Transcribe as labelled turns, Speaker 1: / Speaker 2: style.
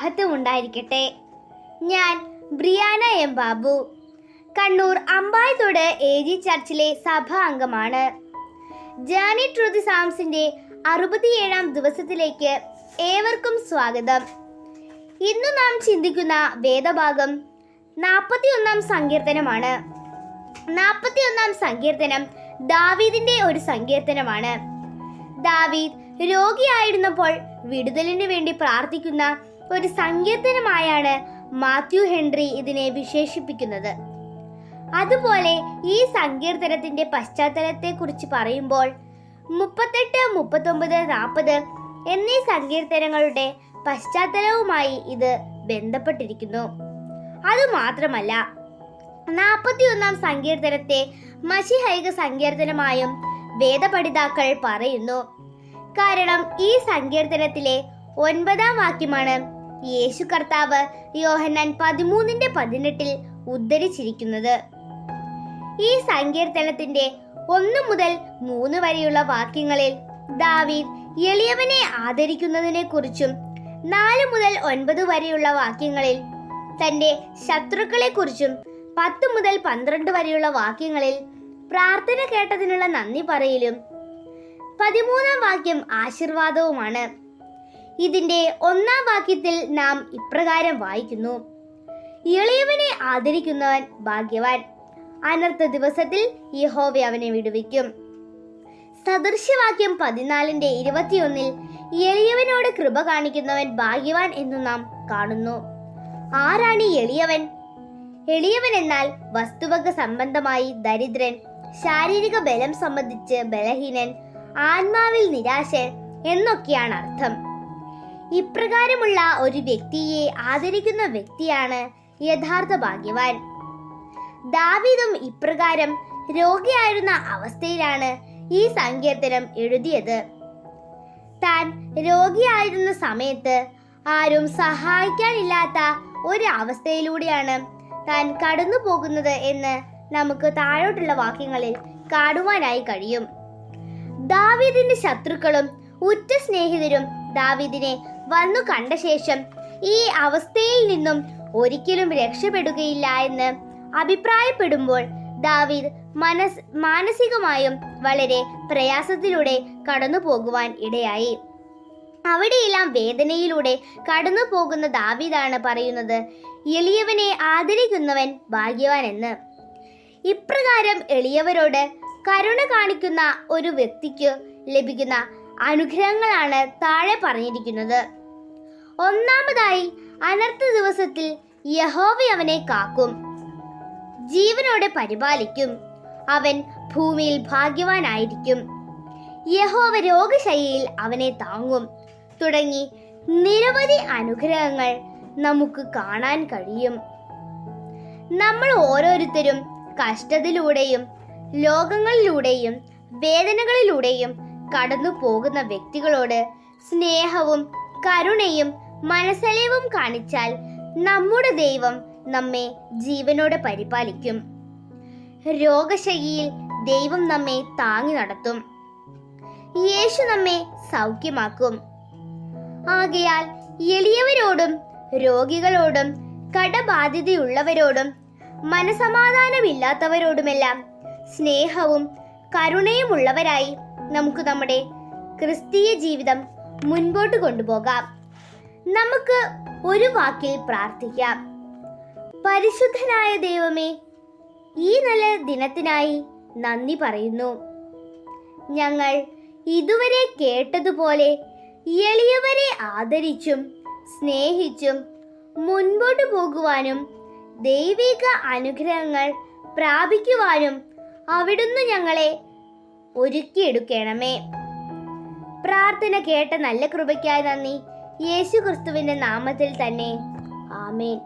Speaker 1: മഹത്വം ഉണ്ടായിരിക്കട്ടെ. ഞാൻ Briana M Babu, Kannur Ambayathode AG ചർച്ചിലെ സഭാ അംഗമാണ്. ജേർണി ടു ദി സാംസിന്റെ 67ാം ദിവസത്തിലേക്ക് ഏവർക്കും സ്വാഗതം. ഇന്ന് നാം ചിന്തിക്കുന്ന വേദഭാഗം 41ാം സങ്കീർത്തനമാണ്. 41ാം സങ്കീർത്തനം ദാവീദിന്റെ ഒരു സങ്കീർത്തനമാണ്. ദാവീദ് രോഗിയായിരുന്നപ്പോൾ വിടുതലിനു വേണ്ടി പ്രാർത്ഥിക്കുന്ന ഒരു സങ്കീർത്തനമായാണ് മാത്യു ഹെൻറി ഇതിനെ വിശേഷിപ്പിക്കുന്നത്. അതുപോലെ ഈ സങ്കീർത്തനത്തിന്റെ പശ്ചാത്തലത്തെ കുറിച്ച് പറയുമ്പോൾ 38, 39, 40 എന്നീ സങ്കീർത്തനങ്ങളുടെ പശ്ചാത്തലവുമായി ഇത് ബന്ധപ്പെട്ടിരിക്കുന്നു. അതുമാത്രമല്ല, 41ാം സങ്കീർത്തനത്തെ മശിഹൈക സങ്കീർത്തനമായും വേദപണ്ഡിതാക്കൾ പറയുന്നു. കാരണം ഈ സങ്കീർത്തനത്തിലെ 9ാം വാക്യമാണ് യേശു കർത്താവ് യോഹന്നാൻ 13:18 ഉദ്ധരിച്ചിരിക്കുന്നത്. ഈ സങ്കീർത്തനത്തിന്റെ 1 മുതൽ 3 വരെയുള്ള വാക്യങ്ങളിൽ ദാവീദ് എളിയവനെ ആദരിക്കുന്നതിനെ കുറിച്ചും 4 മുതൽ 9 വരെയുള്ള വാക്യങ്ങളിൽ തന്റെ ശത്രുക്കളെ കുറിച്ചും 10 മുതൽ 12 വരെയുള്ള വാക്യങ്ങളിൽ പ്രാർത്ഥന കേട്ടതിനുള്ള നന്ദി പറയലും 13ാം വാക്യം ആശീർവാദവുമാണ്. ഇതിന്റെ 1ാം വാക്യത്തിൽ നാം ഇപ്രകാരം വായിക്കുന്നു: എളിയവനെ ആദരിക്കുന്നവൻ ഭാഗ്യവാൻ, അനർത്ഥ ദിവസത്തിൽ യഹോവ അവനെ വിടുവിക്കും. സദൃശ്യവാക്യം 14:21 എളിയവനോട് കൃപ കാണിക്കുന്നവൻ ഭാഗ്യവാൻ എന്നു നാം കാണുന്നു. ആരാണ് എളിയവൻ? എളിയവൻ എന്നാൽ വസ്തുവക സംബന്ധമായി ദരിദ്രൻ, ശാരീരിക ബലം സംബന്ധിച്ച് ബലഹീനൻ, ആത്മാവിൽ നിരാശൻ എന്നൊക്കെയാണ് അർത്ഥം. ഇപ്രകാരമുള്ള ഒരു വ്യക്തിയെ ആദരിക്കുന്ന വ്യക്തിയാണ് യഥാർത്ഥ ഭാഗ്യവാൻ. ദാവീദും ഇപ്രകാരം രോഗിയായിരുന്ന അവസ്ഥയിലാണ് ഈ സങ്കീർത്തനം എഴുതിയത്. താൻ രോഗിയായിരുന്ന സമയത്ത് ആരും സഹായിക്കാനില്ലാത്ത ഒരു അവസ്ഥയിലൂടെയാണ് താൻ കടന്നു പോകുന്നത് എന്ന് നമുക്ക് താഴോട്ടുള്ള വാക്യങ്ങളിൽ കാണുവാനായി കഴിയും. ദാവീദിന്റെ ശത്രുക്കളും ഉറ്റ സ്നേഹിതരും ദാവീദിനെ വന്നു കണ്ട ശേഷം ഈ അവസ്ഥയിൽ നിന്നും ഒരിക്കലും രക്ഷപ്പെടുകയില്ല എന്ന് അഭിപ്രായപ്പെടുമ്പോൾ ദാവീദ് മാനസികമായും വളരെ പ്രയാസത്തിലൂടെ കടന്നു പോകുവാൻ ഇടയായി. അവിടെയെല്ലാം വേദനയിലൂടെ കടന്നു പോകുന്ന ദാവീദാണ് പറയുന്നത്, എളിയവനെ ആദരിക്കുന്നവൻ ഭാഗ്യവാൻ എന്ന്. ഇപ്രകാരം എളിയവരോട് കരുണ കാണിക്കുന്ന ഒരു വ്യക്തിക്ക് ലഭിക്കുന്ന അനുഗ്രഹങ്ങളാണ് താഴെ പറഞ്ഞിരിക്കുന്നത്. ഒന്നാമതായി, അനർത്ഥ ദിവസത്തിൽ യഹോവ അവനെ കാക്കും, ജീവനോടെ പരിപാലിക്കും, അവൻ ഭൂമിയിൽ ഭാഗ്യവാനായിരിക്കും, യഹോവ രോഗശയ്യയിൽ അവനെ താങ്ങും തുടങ്ങി നിരവധി അനുഗ്രഹങ്ങൾ നമുക്ക് കാണാൻ കഴിയും. നമ്മൾ ഓരോരുത്തരും കഷ്ടത്തിലൂടെയും ലോകങ്ങളിലൂടെയും വേദനകളിലൂടെയും കടന്നു പോകുന്ന വ്യക്തികളോട് സ്നേഹവും കരുണയും മനസ്സലിവും കാണിച്ചാൽ നമ്മുടെ ദൈവം നമ്മെ ജീവനോടെ പരിപാലിക്കും. രോഗശയ്യയിൽ ദൈവം നമ്മെ താങ്ങി നടത്തും. യേശു നമ്മെ സൗഖ്യമാക്കും. ആകയാൽ എളിയവരോടും രോഗികളോടും കടബാധ്യതയുള്ളവരോടും മനസമാധാനമില്ലാത്തവരോടുമെല്ലാം സ്നേഹവും കരുണയും ഉള്ളവരായി നമുക്ക് നമ്മുടെ ക്രിസ്തീയ ജീവിതം മുൻപോട്ട് കൊണ്ടുപോകാം. നമുക്ക് ഒരു വാക്കിൽ പ്രാർത്ഥിക്കാം. പരിശുദ്ധനായ ദൈവമേ, ഈ നല്ല ദിനത്തിനായി നന്ദി പറയുന്നു. ഞങ്ങൾ ഇതുവരെ കേട്ടതുപോലെ എളിയവരെ ആദരിച്ചും സ്നേഹിച്ചും മുൻപോട്ട് പോകുവാനും ദൈവിക അനുഗ്രഹങ്ങൾ പ്രാപിക്കുവാനും അവിടുന്ന് ഞങ്ങളെ ഒരുക്കിയെടുക്കണമേ. പ്രാർത്ഥന കേട്ട നല്ല കൃപയ്ക്കായി നന്ദി. യേശു ക്രിസ്തുവിന്റെ നാമത്തിൽ തന്നെ. ആമേൻ.